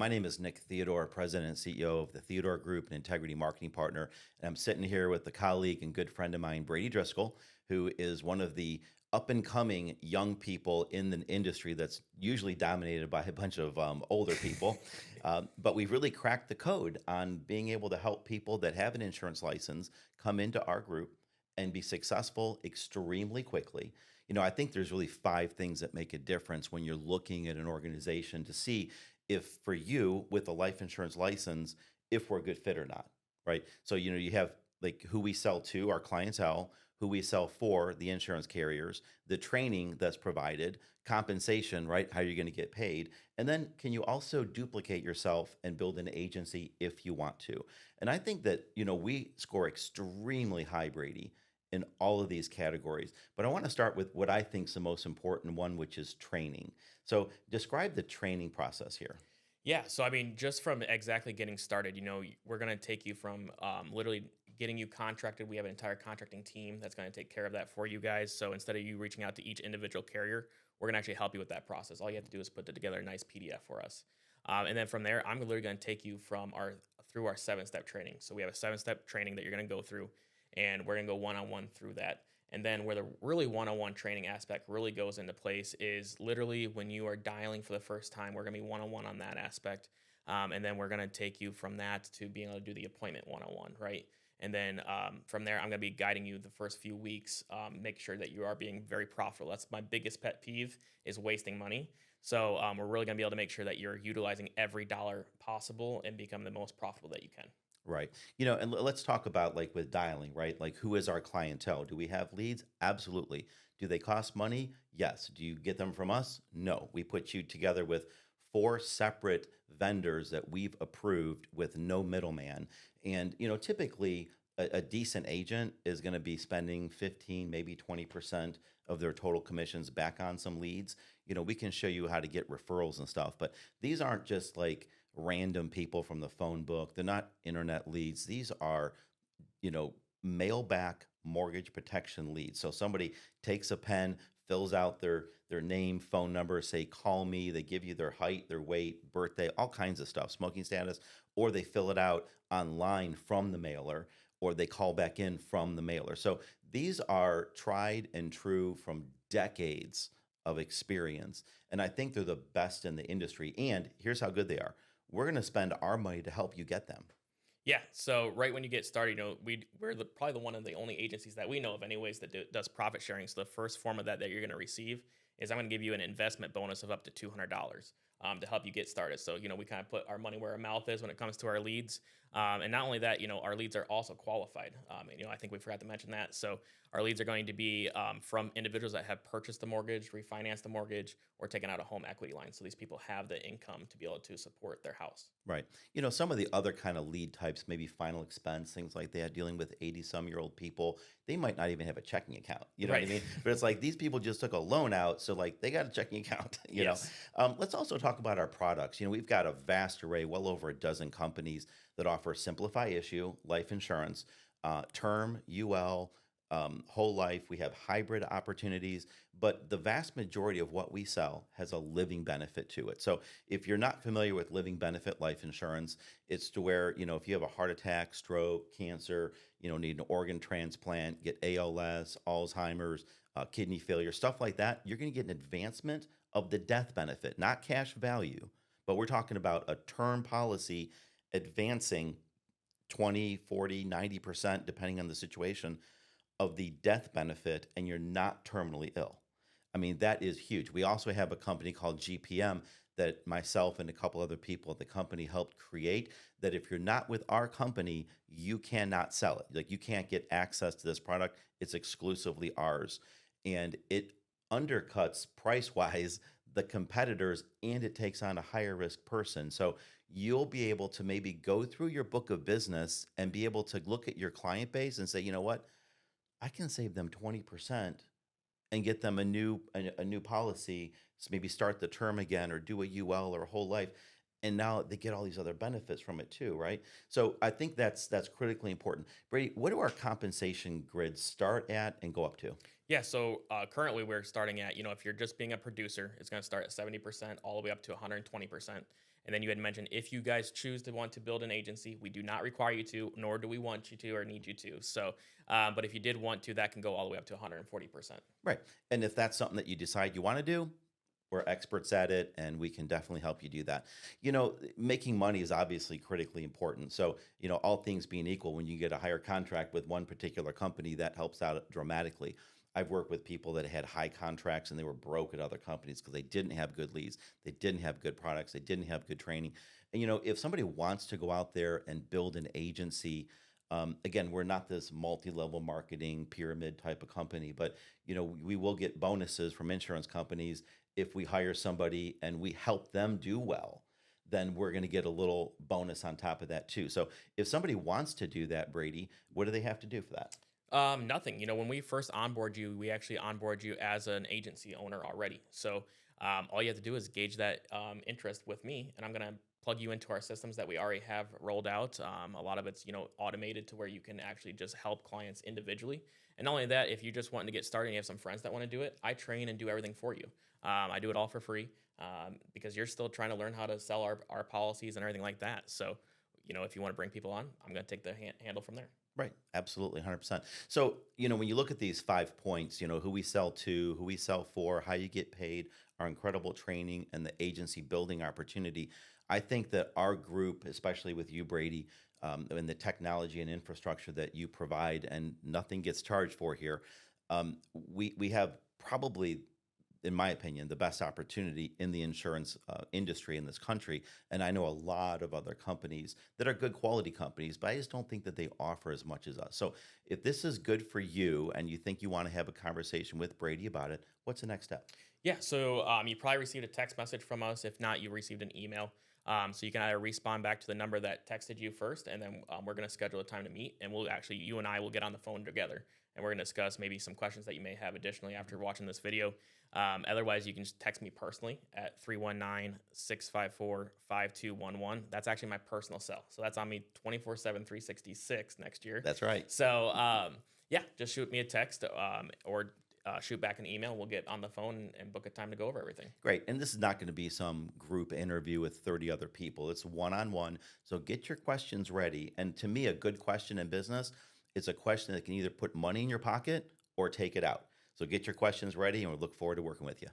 my name is Nick Theodore, President and CEO of the Theodore Group and Integrity Marketing Partner. And I'm sitting here with a colleague and good friend of mine, Brady Driscoll, who is one of the up and coming young people in the industry that's usually dominated by a bunch of older people. But we've really cracked the code on being able to help people that have an insurance license come into our group and be successful extremely quickly. I think there's really five things that make a difference when you're looking at an organization to see if for you with a life insurance license, if we're a good fit or not, right? So, you have like who we sell to, our clientele, who we sell for, the insurance carriers, the training that's provided, compensation, right? How you're going to get paid. And then can you also duplicate yourself and build an agency if you want to? And I think that, we score extremely high, Brady, in all of these categories. But I want to start with what I think is the most important one, which is training. So describe the training process here. Yeah, so I mean, just from exactly getting started, we're going to take you from literally getting you contracted. We have an entire contracting team that's going to take care of that for you guys. So instead of you reaching out to each individual carrier, we're going to actually help you with that process. All you have to do is put together a nice PDF for us. And then from there, I'm literally going to take you through our 7-step training. So we have a 7-step training that you're going to go through, and we're going to go one-on-one through that. And then where the really one-on-one training aspect really goes into place is literally when you are dialing for the first time, we're going to be one-on-one on that aspect. And then we're going to take you from that to being able to do the appointment one-on-one, right? And then from there, I'm going to be guiding you the first few weeks, make sure that you are being very profitable. That's my biggest pet peeve, is wasting money. So we're really going to be able to make sure that you're utilizing every dollar possible and become the most profitable that you can. Right. And let's talk about like with dialing, right? Like who is our clientele? Do we have leads? Absolutely. Do they cost money? Yes. Do you get them from us? No. We put you together with 4 separate vendors that we've approved with no middleman. And, typically a decent agent is going to be spending 15, maybe 20% of their total commissions back on some leads. We can show you how to get referrals and stuff, but these aren't just like random people from the phone book. They're not internet leads. These are, mail back mortgage protection leads. So somebody takes a pen, fills out their name, phone number, say, call me. They give you their height, their weight, birthday, all kinds of stuff, smoking status, or they fill it out online from the mailer, or they call back in from the mailer. So these are tried and true from decades of experience. And I think they're the best in the industry. And here's how good they are. We're going to spend our money to help you get them. Yeah, so right when you get started, we're probably one of the only agencies that we know of, anyways, that does profit sharing. So the first form of that you're going to receive is I'm going to give you an investment bonus of up to $200 to help you get started. So we kind of put our money where our mouth is when it comes to our leads, and not only that, our leads are also qualified. I think we forgot to mention that. So our leads are going to be from individuals that have purchased the mortgage, refinanced the mortgage, or taken out a home equity line. So these people have the income to be able to support their house. Right. Some of the other kind of lead types, maybe final expense, things like that, dealing with 80-some-year-old people, they might not even have a checking account. You know what I Right. mean? But it's like these people just took a loan out, so like they got a checking account. Yes. Let's also talk about our products. We've got a vast array, well over a dozen companies that offer Simplify Issue, life insurance, term, UL, whole life. We have hybrid opportunities, but the vast majority of what we sell has a living benefit to it. So if you're not familiar with living benefit life insurance, it's to where, if you have a heart attack, stroke, cancer, need an organ transplant, get ALS, Alzheimer's, kidney failure, stuff like that, you're going to get an advancement of the death benefit, not cash value, but we're talking about a term policy advancing 20, 40, 90%, depending on the situation of the death benefit, and you're not terminally ill. I mean, that is huge. We also have a company called GPM that myself and a couple other people at the company helped create, that if you're not with our company, you cannot sell it. Like, you can't get access to this product. It's exclusively ours. And it undercuts price-wise the competitors, and it takes on a higher risk person. So you'll be able to maybe go through your book of business and be able to look at your client base and say, you know what? I can save them 20% and get them a new policy. So maybe start the term again or do a UL or a whole life. And now they get all these other benefits from it too, right? So I think that's critically important. Brady, what do our compensation grids start at and go up to? Yeah, so currently we're starting at, if you're just being a producer, it's going to start at 70% all the way up to 120%. And then you had mentioned if you guys choose to want to build an agency, we do not require you to, nor do we want you to or need you to. So, but if you did want to, that can go all the way up to 140%. Right. And if that's something that you decide you want to do, we're experts at it and we can definitely help you do that. Making money is obviously critically important. So, all things being equal, when you get a higher contract with one particular company, that helps out dramatically. I've worked with people that had high contracts and they were broke at other companies because they didn't have good leads, they didn't have good products, they didn't have good training. And, if somebody wants to go out there and build an agency, again, we're not this multi-level marketing pyramid type of company, but we will get bonuses from insurance companies if we hire somebody and we help them do well, then we're going to get a little bonus on top of that too. So if somebody wants to do that, Brady, what do they have to do for that? Nothing. When we first onboard you, we actually onboard you as an agency owner already. So all you have to do is gauge that interest with me, and I'm gonna plug you into our systems that we already have rolled out. A lot of it's automated to where you can actually just help clients individually. And not only that, if you just want to get started and you have some friends that want to do it, I train and do everything for you. I do it all for free because you're still trying to learn how to sell our policies and everything like that. So if you want to bring people on, I'm gonna take the handle from there. Right. Absolutely. 100%. So, when you look at these 5 points, who we sell to, who we sell for, how you get paid, our incredible training, and the agency building opportunity, I think that our group, especially with you, Brady, and the technology and infrastructure that you provide, and nothing gets charged for here, we have probably, in my opinion, the best opportunity in the insurance industry in this country. And I know a lot of other companies that are good quality companies, but I just don't think that they offer as much as us. So if this is good for you and you think you want to have a conversation with Brady about it, what's the next step? Yeah, so you probably received a text message from us. If not, you received an email. So you can either respond back to the number that texted you first, and then we're going to schedule a time to meet, and you and I will get on the phone together, and we're going to discuss maybe some questions that you may have additionally after watching this video. Otherwise, you can just text me personally at 319-654-5211. That's actually my personal cell. So that's on me 24/7, 366 next year. That's right. So yeah, just shoot me a text or shoot back an email. We'll get on the phone and book a time to go over everything. Great. And this is not going to be some group interview with 30 other people. It's one on one. So get your questions ready. And to me, a good question in business is a question that can either put money in your pocket or take it out. So get your questions ready, and we look forward to working with you.